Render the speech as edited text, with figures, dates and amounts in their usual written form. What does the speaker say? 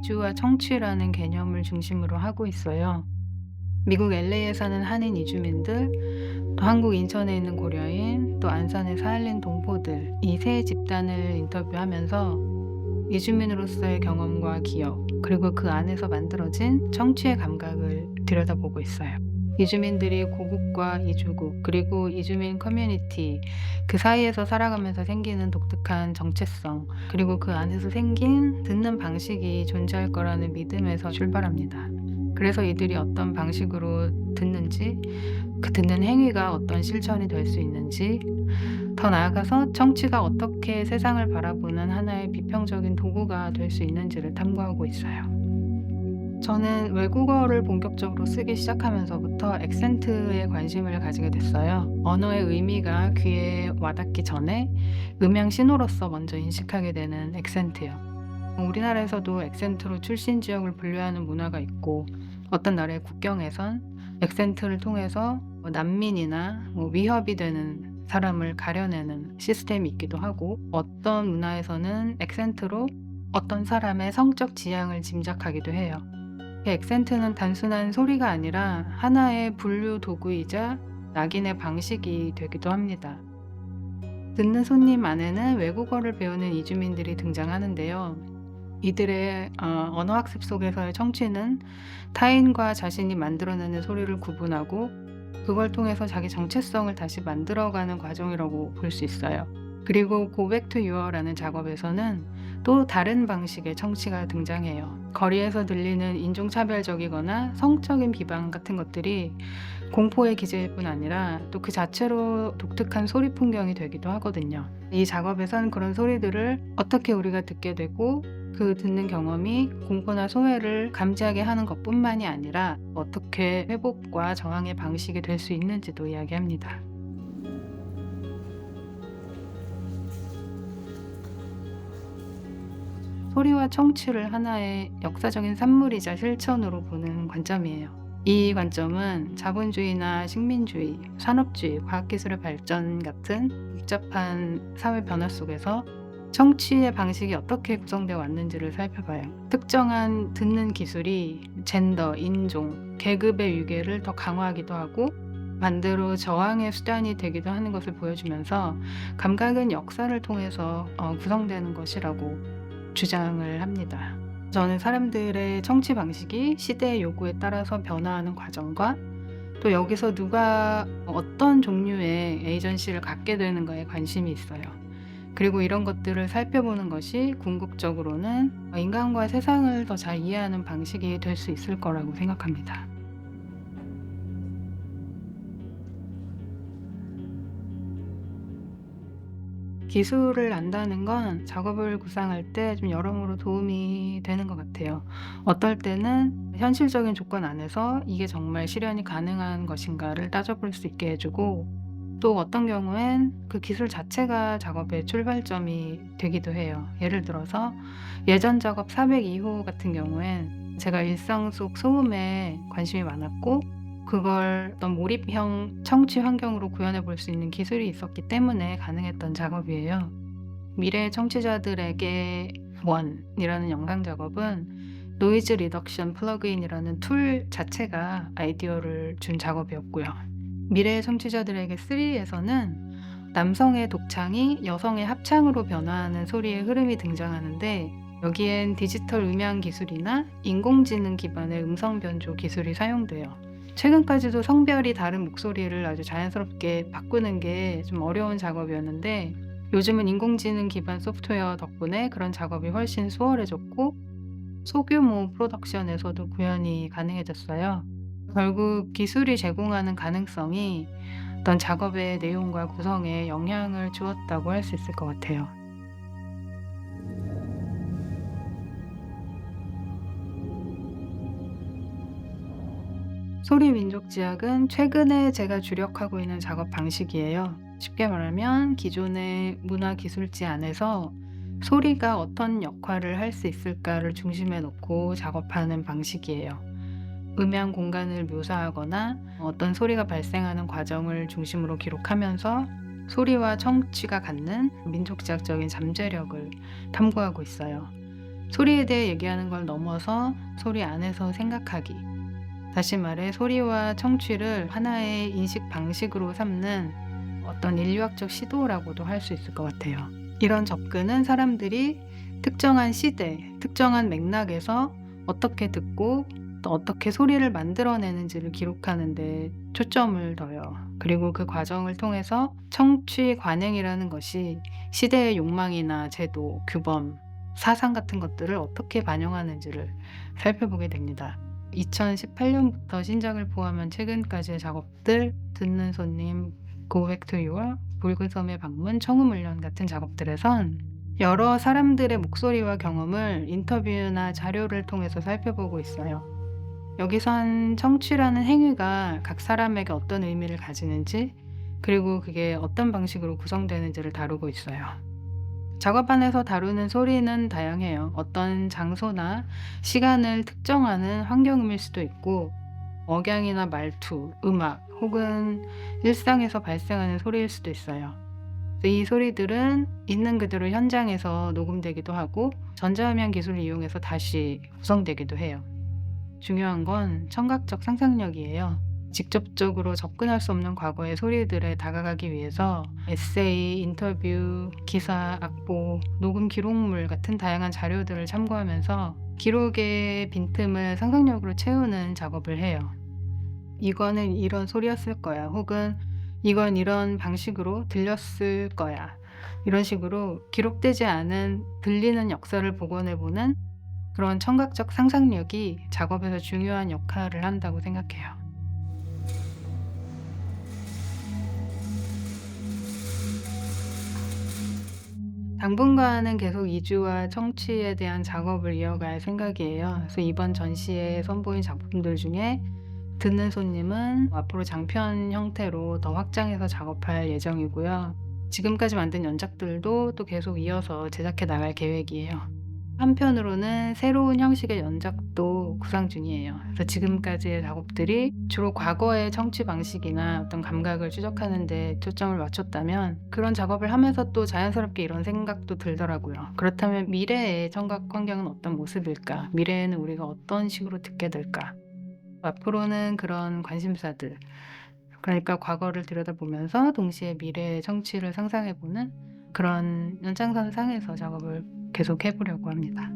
이주와 청취라는 개념을 중심으로 하고 있어요. 미국 LA에 사는 한인 이주민들, 또 한국 인천에 있는 고려인, 또 안산의 사할린 동포들, 이 세 집단을 인터뷰하면서 이주민으로서의 경험과 기억, 그리고 그 안에서 만들어진 청취의 감각을 들여다보고 있어요. 이주민들이 고국과 이주국, 그리고 이주민 커뮤니티, 그 사이에서 살아가면서 생기는 독특한 정체성, 그리고 그 안에서 생긴 듣는 방식이 존재할 거라는 믿음에서 출발합니다. 그래서 이들이 어떤 방식으로 듣는지, 그 듣는 행위가 어떤 실천이 될 수 있는지, 더 나아가서 청취가 어떻게 세상을 바라보는 하나의 비평적인 도구가 될 수 있는지를 탐구하고 있어요. 저는 외국어를 본격적으로 쓰기 시작하면서부터 액센트에 관심을 가지게 됐어요. 언어의 의미가 귀에 와닿기 전에 음향 신호로서 먼저 인식하게 되는 액센트요. 우리나라에서도 액센트로 출신 지역을 분류하는 문화가 있고, 어떤 나라의 국경에선 액센트를 통해서 난민이나 위협이 되는 사람을 가려내는 시스템이 있기도 하고, 어떤 문화에서는 액센트로 어떤 사람의 성적 지향을 짐작하기도 해요. 액센트는 단순한 소리가 아니라 하나의 분류 도구이자 낙인의 방식이 되기도 합니다. 듣는 손님 안에는 외국어를 배우는 이주민들이 등장하는데요. 이들의 언어학습 속에서의 청취는 타인과 자신이 만들어내는 소리를 구분하고, 그걸 통해서 자기 정체성을 다시 만들어가는 과정이라고 볼 수 있어요. 그리고 Go Back to You라는 작업에서는 또 다른 방식의 청취가 등장해요. 거리에서 들리는 인종차별적이거나 성적인 비방 같은 것들이 공포의 기제일 뿐 아니라 또 그 자체로 독특한 소리 풍경이 되기도 하거든요. 이 작업에선 그런 소리들을 어떻게 우리가 듣게 되고, 그 듣는 경험이 공포나 소외를 감지하게 하는 것뿐만이 아니라 어떻게 회복과 저항의 방식이 될 수 있는지도 이야기합니다. 소리와 청취를 하나의 역사적인 산물이자 실천으로 보는 관점이에요. 이 관점은 자본주의나 식민주의, 산업주의, 과학기술의 발전 같은 복잡한 사회 변화 속에서 청취의 방식이 어떻게 구성되어 왔는지를 살펴봐요. 특정한 듣는 기술이 젠더, 인종, 계급의 위계를 더 강화하기도 하고, 반대로 저항의 수단이 되기도 하는 것을 보여주면서 감각은 역사를 통해서 구성되는 것이라고 주장을 합니다. 저는 사람들의 청취 방식이 시대의 요구에 따라서 변화하는 과정과, 또 여기서 누가 어떤 종류의 에이전시를 갖게 되는가에 관심이 있어요. 그리고 이런 것들을 살펴보는 것이 궁극적으로는 인간과 세상을 더 잘 이해하는 방식이 될 수 있을 거라고 생각합니다. 기술을 안다는 건 작업을 구상할 때 좀 여러모로 도움이 되는 것 같아요. 어떨 때는 현실적인 조건 안에서 이게 정말 실현이 가능한 것인가를 따져볼 수 있게 해주고, 또 어떤 경우엔 그 기술 자체가 작업의 출발점이 되기도 해요. 예를 들어서 예전 작업 402호 같은 경우엔 제가 일상 속 소음에 관심이 많았고, 그걸 어떤 몰입형 청취 환경으로 구현해 볼 수 있는 기술이 있었기 때문에 가능했던 작업이에요. 미래의 청취자들에게 원이라는 영상 작업은 노이즈 리덕션 플러그인이라는 툴 자체가 아이디어를 준 작업이었고요. 미래의 청취자들에게 3에서는 남성의 독창이 여성의 합창으로 변화하는 소리의 흐름이 등장하는데, 여기엔 디지털 음향 기술이나 인공지능 기반의 음성 변조 기술이 사용돼요. 최근까지도 성별이 다른 목소리를 아주 자연스럽게 바꾸는 게 좀 어려운 작업이었는데, 요즘은 인공지능 기반 소프트웨어 덕분에 그런 작업이 훨씬 수월해졌고, 소규모 프로덕션에서도 구현이 가능해졌어요. 결국 기술이 제공하는 가능성이 어떤 작업의 내용과 구성에 영향을 주었다고 할 수 있을 것 같아요. 소리 민족지향은 최근에 제가 주력하고 있는 작업 방식이에요. 쉽게 말하면 기존의 문화 기술지 안에서 소리가 어떤 역할을 할 수 있을까를 중심에 놓고 작업하는 방식이에요. 음향 공간을 묘사하거나 어떤 소리가 발생하는 과정을 중심으로 기록하면서 소리와 청취가 갖는 민족지향적인 잠재력을 탐구하고 있어요. 소리에 대해 얘기하는 걸 넘어서 소리 안에서 생각하기. 다시 말해 소리와 청취를 하나의 인식 방식으로 삼는 어떤 인류학적 시도라고도 할 수 있을 것 같아요. 이런 접근은 사람들이 특정한 시대, 특정한 맥락에서 어떻게 듣고 또 어떻게 소리를 만들어내는지를 기록하는 데 초점을 둬요. 그리고 그 과정을 통해서 청취 관행이라는 것이 시대의 욕망이나 제도, 규범, 사상 같은 것들을 어떻게 반영하는지를 살펴보게 됩니다. 2018년부터 신작을 포함한 최근까지의 작업들, 듣는 손님, Go Back to Your, 붉은 섬의 방문, 청음훈련 같은 작업들에선 여러 사람들의 목소리와 경험을 인터뷰나 자료를 통해서 살펴보고 있어요. 여기선 청취라는 행위가 각 사람에게 어떤 의미를 가지는지, 그리고 그게 어떤 방식으로 구성되는지를 다루고 있어요. 작업 안에서 다루는 소리는 다양해요. 어떤 장소나 시간을 특정하는 환경음일 수도 있고, 억양이나 말투, 음악, 혹은 일상에서 발생하는 소리일 수도 있어요. 이 소리들은 있는 그대로 현장에서 녹음되기도 하고, 전자음향 기술을 이용해서 다시 구성되기도 해요. 중요한 건 청각적 상상력이에요. 직접적으로 접근할 수 없는 과거의 소리들에 다가가기 위해서 에세이, 인터뷰, 기사, 악보, 녹음 기록물 같은 다양한 자료들을 참고하면서 기록의 빈틈을 상상력으로 채우는 작업을 해요. 이거는 이런 소리였을 거야, 혹은 이건 이런 방식으로 들렸을 거야, 이런 식으로 기록되지 않은 들리는 역사를 복원해보는 그런 청각적 상상력이 작업에서 중요한 역할을 한다고 생각해요. 당분간은 계속 이주와 청취에 대한 작업을 이어갈 생각이에요. 그래서 이번 전시에 선보인 작품들 중에 듣는 손님은 앞으로 장편 형태로 더 확장해서 작업할 예정이고요. 지금까지 만든 연작들도 또 계속 이어서 제작해 나갈 계획이에요. 한편으로는 새로운 형식의 연작도 구상 중이에요. 그래서 지금까지의 작업들이 주로 과거의 청취 방식이나 어떤 감각을 추적하는 데 초점을 맞췄다면, 그런 작업을 하면서 또 자연스럽게 이런 생각도 들더라고요. 그렇다면 미래의 청각 환경은 어떤 모습일까? 미래에는 우리가 어떤 식으로 듣게 될까? 앞으로는 그런 관심사들, 그러니까 과거를 들여다보면서 동시에 미래의 청취를 상상해보는 그런 연장선상에서 작업을 계속 해보려고 합니다.